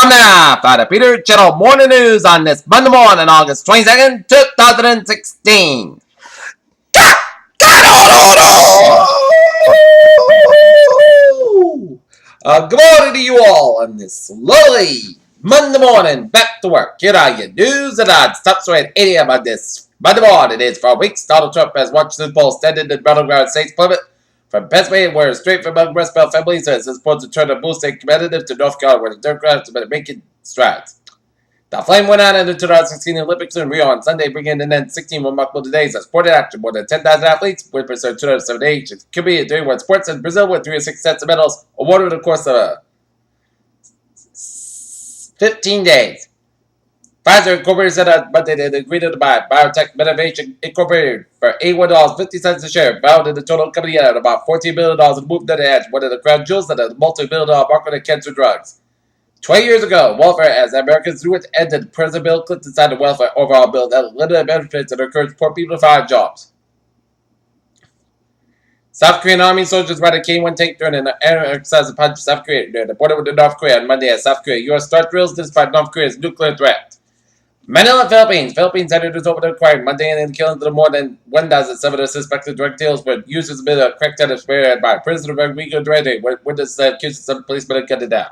Time now for the Peter Channel Morning News on this Monday morning, August 22nd, 2016. Good morning to you all on this lovely Monday morning. Back to work. Here are your news and odds. Top story at 8 a.m. on this Monday morning. It is for weeks. Donald Trump has Washington Post standing in battleground states Plymouth from Pennsylvania, where straight from among Rust Belt families as it's supposed to turn the blue state competitive to North Carolina, where the Democrats have been making strides. The flame went out in the 2016 Olympics in Rio on Sunday, bringing an end 16 remarkable days of sport action. More than 10,000 athletes, with percent 278 competed 31 sports in Brazil with 3 or 6 sets of medals awarded over the course of 15 days. Pfizer Incorporated said on Monday they agreed to buy Biotech Innovation Incorporated for $81.50 a share, valued the total company at about $14 billion and moved to the edge, one of the crown jewels of the multi-billion dollar market of cancer drugs. 20 years ago, welfare, as Americans knew it, ended. President Bill Clinton signed a welfare overhaul bill that limited benefits and encouraged poor people to find jobs. South Korean Army soldiers ride a K-1 tank during an air exercise upon South Korea near the border with North Korea on Monday as South Korea U.S. start drills despite North Korea's nuclear threat. Manila, Philippines. Philippines senators opened a inquiry Monday and the killings of more than 1,700 suspected drug deals were used as a bit of crackdown spearheaded by President Rodrigo Duterte, where witnesses accused some policemen of cutting it down.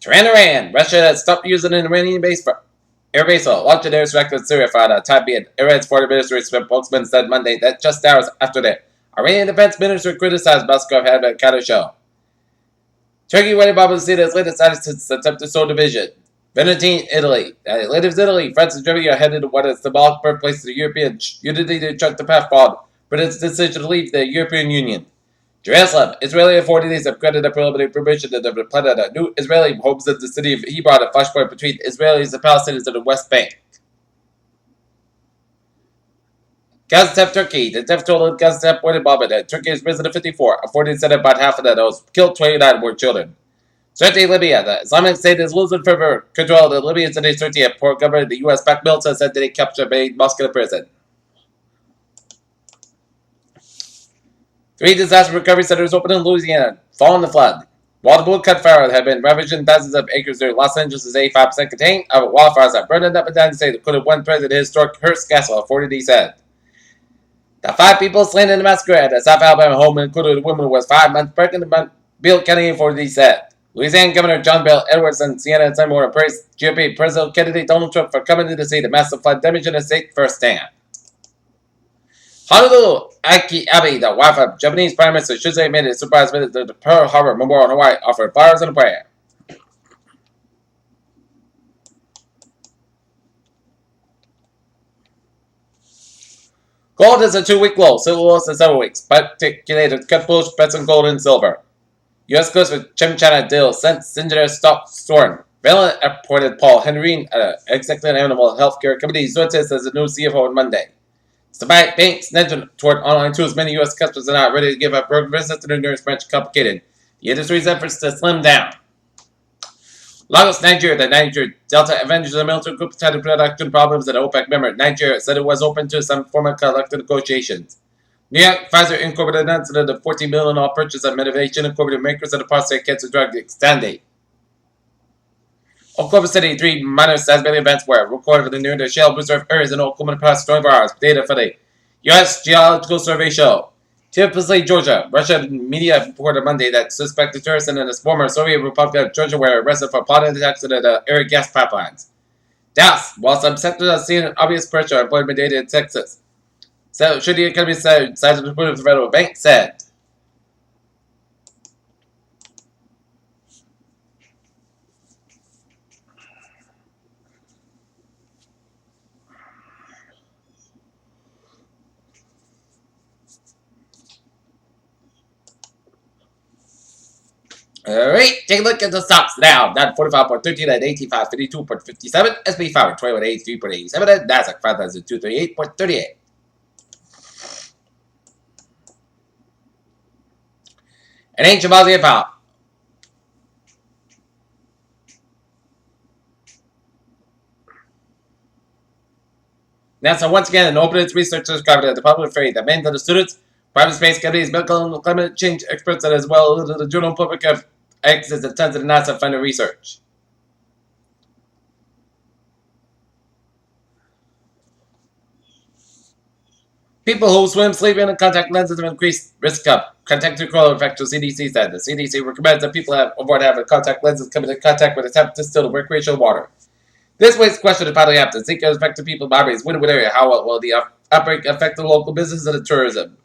Iran. Russia has stopped using an Iranian base for airbase for launched an airstrike in Syria for the time being. Iran's foreign ministry spokesman said Monday that just hours after that, Iranian defense minister criticized Moscow for having a counter show. Turkey waited Bob seen its latest attitudes to attempt to sow division. Venetine, Italy. Latest Italy, France and Germany are headed to what is the symbolic birthplace of the European unity to chart the path forward for its decision to leave the European Union. Jerusalem. Israeli authorities have granted a preliminary permission to plant a new Israeli homes in the city of Hebron, a flashpoint between Israelis and Palestinians in the West Bank. Gaziantep, Turkey. The death toll in Gaziantep went in bombing. Turkey has risen to 54. Authorities said about half of those killed 29 were children. Sirte, Libya. The Islamic State is losing further control of the Libyans in Sirte. A poor government, the U.S.-backed military said that they captured a mosque in a prison. 3 disaster recovery centers open in Louisiana, following the flood. While the blue-cut fire had been ravaging thousands of acres near Los Angeles' 85% contained, wildfires have burned up and down the state that could have one threatened the historic Hearst Castle, authorities said. The 5 people slain in the massacre at a South Alabama home, including a woman who was 5 months pregnant, Bill Kennedy authorities said. Louisiana Governor John Bel Edwards and CNN Sunday morning praised GOP President candidate Donald Trump for coming to see the massive flood damage in the state firsthand. Honolulu Aki Abe, the wife of Japanese Prime Minister Shinzo Abe, made a surprise visit to the Pearl Harbor Memorial in Hawaii, offered flowers and a prayer. Gold is a 2-week low, silver lows in 7 weeks. Speculated cut bullish bets on gold and silver. U.S. Coast with China deal sent Singer stop soaring. Valen appointed Paul Henry, executive animal health care company, Zoetis as the new CFO on Monday. Despite banks nudging toward online tools, many U.S. customers are not ready to give up broker business to the nurse branch complicated. The industry's efforts to slim down. Lagos, Nigeria. The Niger Delta Avengers, the military group, had production problems at OPEC member. Nigeria said it was open to some form of collective negotiations. New York, Pfizer Incorporated announced that the $14 million purchase of Medivation Incorporated makers of the prostate cancer drug Xtandi. Oklahoma City, 3 minor seismic events were recorded near the shale reserve areas in Oklahoma in the past 24 hours. Data for the U.S. Geological Survey show. Typically, Georgia. Russian media reported Monday that suspected terrorists in the former Soviet Republic of Georgia were arrested for plotting attacks on the area gas pipelines. Dallas. While some sectors are seeing obvious pressure on employment data in Texas. So, should the economy size of the Federal Bank said. Alright, take a look at the stocks now. Down 45.13 at 85.52.57. SP 521 83.87 and Nasdaq 5,238.38. An ancient Aussie pound. NASA once again opened its research discovered that the public afraid that many of the students Private space companies, medical and climate change experts, and as well as the general public have access to tons of NASA-funded research. People who swim, sleep in, and contact lenses have increased risk of contactable infection, CDC said. The CDC recommends that people avoid having contact lenses come into contact with attempt distilled recreational water. This weighs question is probably after Zika has affected people in Barbie's Windward area. How will the outbreak affect the local business and the tourism?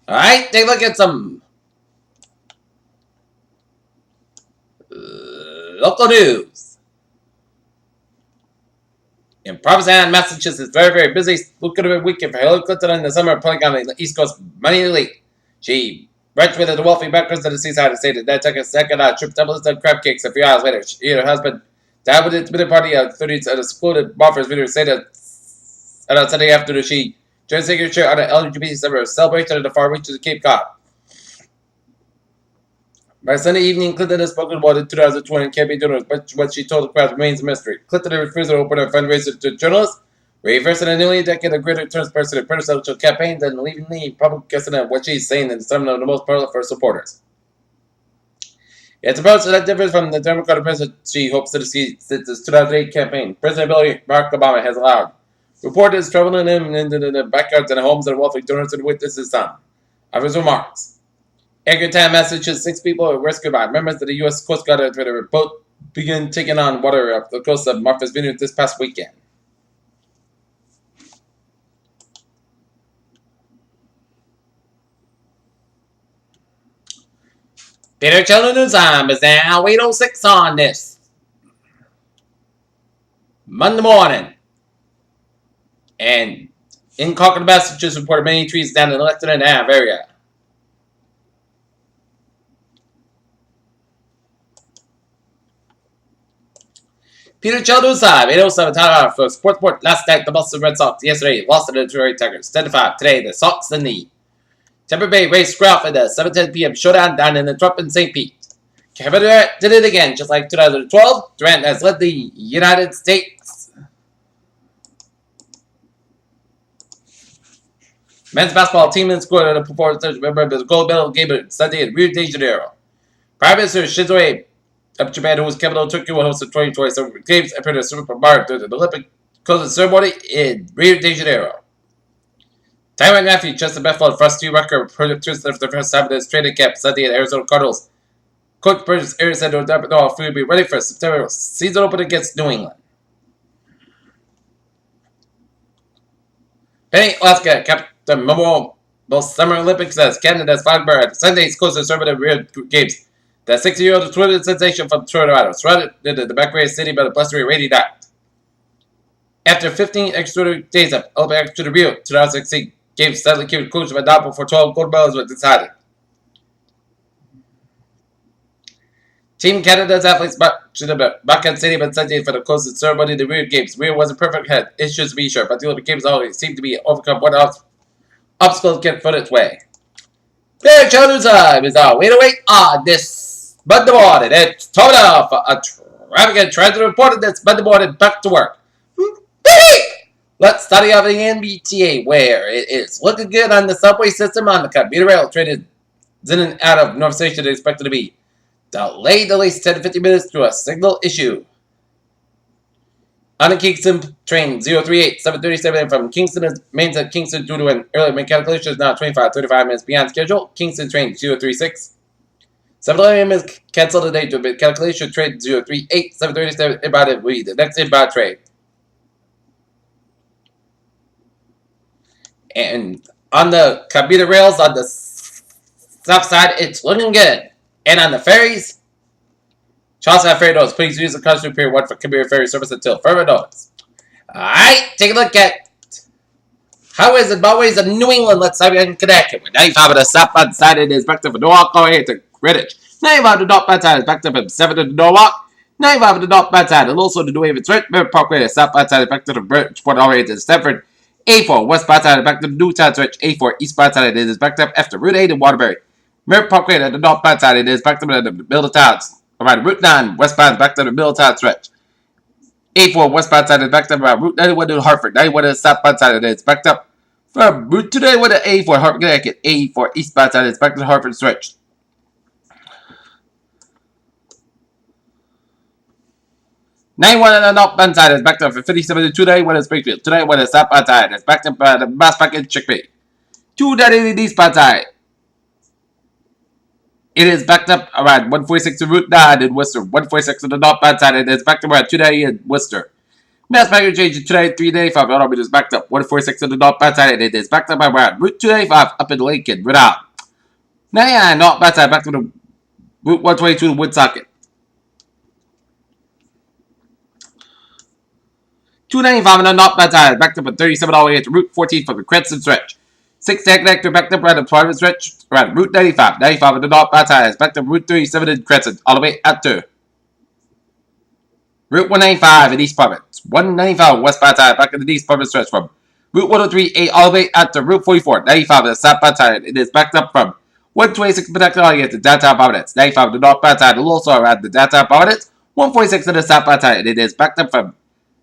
Alright, take a look at some local news. In Provincetown, Massachusetts, very, very busy, lucrative weekend for Hillary Clinton in the summer, pulling on the East Coast money elite. She brunch with the wealthy backers of the seaside and stated that took a second trip to Dublin crab cakes a few hours later. She and her husband died with its minute party at 30s at a secluded Bonfires video stated that on Sunday afternoon she joined signature on an LGBT summer celebration at the far reaches of Cape Cod. By Sunday evening, Clinton has spoken about the 2020 campaign donors, but what she told the crowd remains a mystery. Clinton refused to open her fundraiser to journalists, reversing a nearly decade of greater transparency to presidential campaigns and leaving the public guessing at what she's saying in some of the most powerful for her supporters. It's a approach that differs from the Democratic president she hopes to see since his 2008 campaign. President Barack Obama has allowed reporters traveling him into the backyards and homes of wealthy donors to witness his son of his remarks. Edgartown, Massachusetts, 6 people were rescued by members of the U.S. Coast Guard after the boat began taking on water off the coast of Martha's Vineyard this past weekend. Peter Children News Time is now 8:06 on this Monday morning. And in Concord, Massachusetts, reported many trees down in the Lexington Ave area. Peter Children's time, 8:07 time for Sportsport. Last night, the Boston Red Sox yesterday lost to the Detroit Tigers 10-5. Today, the Sox and the Tampa Bay Rays square off at the 7:10 p.m. showdown down in the Trump in St. Pete. Kevin Durant did it again, just like 2012. Durant has led the United States men's basketball team and scored at a performance. Remember the gold medal game Sunday in Rio de Janeiro. Prime Minister Shinzo Abe of Japan, who was capital Tokyo, will host the 2027 Games appeared at Super Mario during the Olympic closing ceremony in Rio de Janeiro. Tyrann Matthew, Justin Bethel, first two record producers for the first time in his training camp Sunday at Arizona Cardinals. Coach Burgess Aaron said no will be ready for September season opener against New England. Penny Alaska kept the memorable Summer Olympics as Canada's Flagbearer at Sunday's closing ceremony of Rio Games. The 60-year-old swimming sensation from Toronto surrounded the back race city by the blustery rainy night. After 15 extraordinary days of Olympic to the Rio 2016 Games sadly came to conclusion by doubt before 12 gold medals were decided. Team Canada's athletes marched to the Bacan Stadium on Sunday for the closing ceremony of the Rio Games. Rio wasn't perfect, had issues to be sure, but the Olympic Games always seemed to be overcome one obstacle to get its way. Their children's time is our way to wait on this Monday morning. It's time now for a traffic transit report this Monday morning. Back to work. Let's study off the NBTA, where it is looking good on the subway system on the commuter rail train in and out of North Station is expected to be delayed at least 10 to 15 minutes through a signal issue. On the Kingston train 038, 737 from Kingston remains at Kingston due to an early mechanical issue is now 35 minutes beyond schedule. Kingston train 036. 711 is cancelled today due to a mechanical issue. Train 038, 737 inbound will be the next inbound train. And on the commuter rails on the south side, it's looking good. And on the ferries, Charlestown Ferry notice. Please use the customer period 1 for commuter ferry service until further notice. Alright, take a look at highways and byways of New England. Let's say in Connecticut. With 95 of the southbound side, it is backed up for Norwalk all the way to Greenwich. 95 of the northbound side is backed up from 7 to Norwalk. 95 of the northbound side, and also the New Haven Street. Merritt Parkway, the southbound side is backed to the Bridgeport all the way to Stamford. A4 westbound side is backed to the Newtown Switch. A4 eastbound side, it is backed up after Route 8 in Waterbury. Merritt Parkway at the northbound side, it is backed up in the Middletown around Route 9 westbound back to the Middletown stretch. 84 westbound side is backed up around Route 91 to Hartford. 91 to the southbound side of it is backed up from Route 291 to 84 Hartford, Connecticut. 84 eastbound side is back to the Hartford stretch. 91 on the northbound side is backed up from 57 to 291 in Springfield. 291 to the southbound side is backed up by the Mass Park in Chickpea. 290 to the eastbound side. It is backed up around 146 to Route 9 in Worcester. 146 on the northbound side. It is backed up around 290 in Worcester. Mass Park interchange in 395. It is backed up 146 on the northbound side. And it is backed up around Route 295 up in Lincoln, Rhode Island. 99 northbound side back to the Route 122 to Woonsocket. 295 on the northbound side backed up at 37 all the way to Route 14 from the Cranston stretch. 6 connector backed up around the Private stretch around Route 95. 95 on the northbound side is backed up Route 37 in Cranston all the way up to Route 195 in East Providence. 195 westbound side back in the East Providence stretch from Route 103 all the way up to Route 44. 95 on the southbound side. It is backed up from 126 Protected all the way to downtown Providence. 95 on the northbound side is also around the downtown Providence. 146 on the southbound side. It is backed up from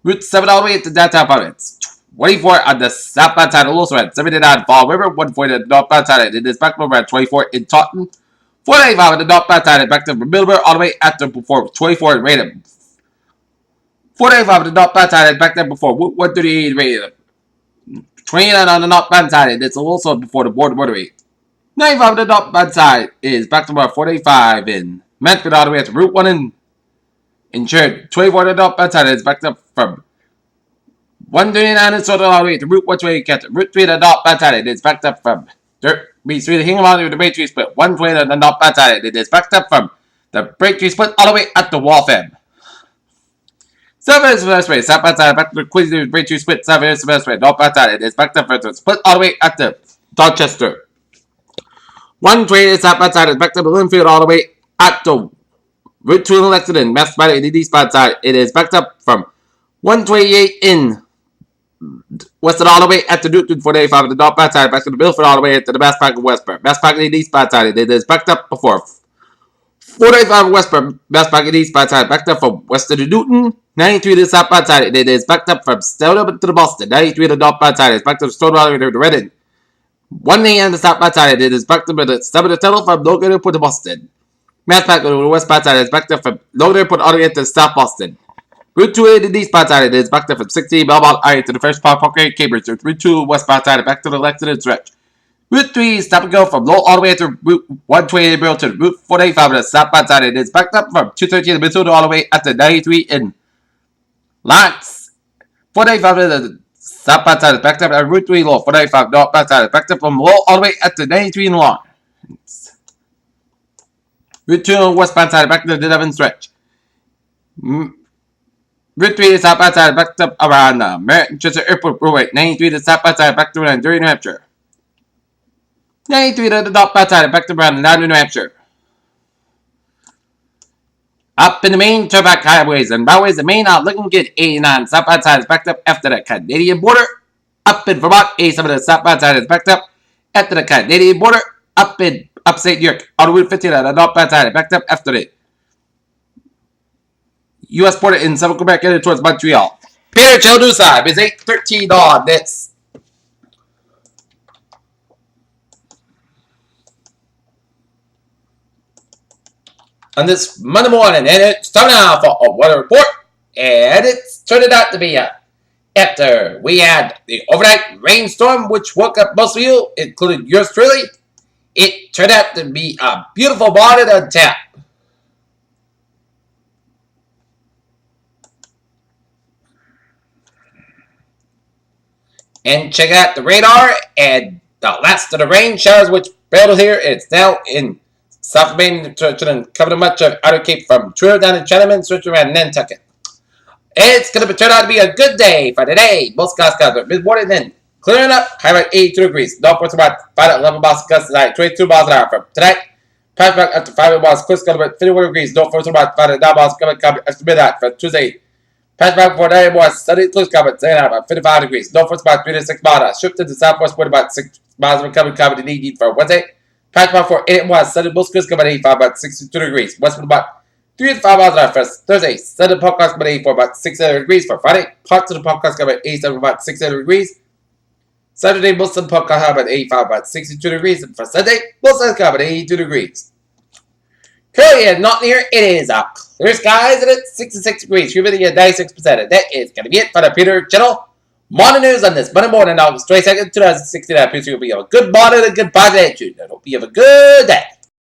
Route 7 all the way to downtown Providence. 24 on the southbound side, also at 79 Fall River. 140 on the northbound side, it is back to around 24 in Taunton. 495 on the northbound side, and back to Middleburg all the way after before 24 in Raynham. 495 on the northbound side, and back there before 138 in Raynham. 29 on the northbound side, and it's also before the border rate. 95 on the northbound side is back to about 485 in Mansfield all the way to Route 1 in Church. 24 on the northbound side is backed up from 139 in Southern all the way to Route 120 Catch. Route 3 on the northbound side is backed up from Dirt Beach Street to Hingham all the way to Braintree Split. 120 on the northbound side it is backed up from the Braintree Split all the way up to Waltham. 7 is Expressway, southbound side back to the Queens Braintree Split. 7 is Expressway, northbound side it is backed up from the Split all the way up to Dorchester. 120 is southbound side is backed up to Linfield all the way up to Route 2 in Lexington. Mastermind in the eastbound side it is backed up from 128 in Western all the way at the Newton 485 at the northbound side, back to the Milford all the way to the Mass Park in Westburn. Mass Park in the eastbound side, it is backed up before 485 in Westburn. Mass Park in the eastbound side, backed up from Western to Newton. 93 to the southbound side, it is backed up from Stoneham to the Boston. 93 to the northbound side, it's backed up to Stoneham all the way to Reading. 180 on the southbound side, it is backed up to the Summit of Tunnel from Logan Airport to Boston. Mass Park on the westbound side, it's backed up from Logan Airport all the way to South Boston. Route 2 in the eastbound side, it is backed up from 16 Belmont Iron to the First Park Parkway, Cambridge. Route 2 westbound side, back to the Lexington stretch. Route 3 stop and go from Lowell all the way to Route 120 in Burlington. Route 485 on the southbound side, it is backed up from 213 in Minnesota all the way up to 93 in Lance. 485 on the southbound side is backed up at Route 3 Lowell. 485 northbound side is backed up from Lowell all the way up to 93 in Lawrence. Route 2 on the westbound side, back to the Devon stretch. Route 3 to southbound side, backed up around Manchester Airport Broadway. 93 to southbound side, back to around Derry, New Hampshire. 93 to the northbound side, back to around Loudon, New Hampshire. Up in the main turnback highways and byways, the main out looking good. 89 southbound side is backed up after the Canadian border. Up in Vermont, 87 to the southbound side is backed up after the Canadian border. Up in upstate New York, on Route 15 on the northbound side is backed up after it. U.S. border in Southern Quebec headed towards Montreal. Peter Chaldusa is 8:13 on this. On this Monday morning, and it's time now for a weather report. And it's turned out to be after we had the overnight rainstorm, which woke up most of you, including yours truly. It turned out to be a beautiful morning on tap. And check out the radar and the last of the rain showers which failed here. It's now in South Maine, covering much of Outer Cape from Truro down to Chinaman, switching around Nantucket. It's going to turn out to be a good day for today. Most skies are mid-morning, then clearing up. High about 82 degrees. Northwest about 5 to 11 miles gust tonight. 22 miles an hour from tonight. Pass back up to 5 miles. Close about 51 degrees. Northwest about 5 to 9 miles coming after midnight for Tuesday. Pass back for 9 was sunny. Close about 10 about 55 degrees. Northwest about 3 to 6 miles an hour. Shifted to southwest wind about 6 miles an hour coming to need for Wednesday. Patch mark for 8 was sunny. Most clear about 85 about 62 degrees. Westward about 3 to 5 miles an hour for Thursday. Sunday podcast about 84 about 600 degrees. For Friday, parts of the podcast about 87 about 600 degrees. Saturday, most of the podcast about 85 about 62 degrees. And for Sunday, most of the about 82 degrees. Currently at not near, it is clear skies and it's 66 degrees. Humidity at 96%. And that is going to be it for the Peter Channel morning news on this Monday morning, August 22nd, 2016. I appreciate you. Hope you have a good morning and a good positive attitude. I hope you have a good day.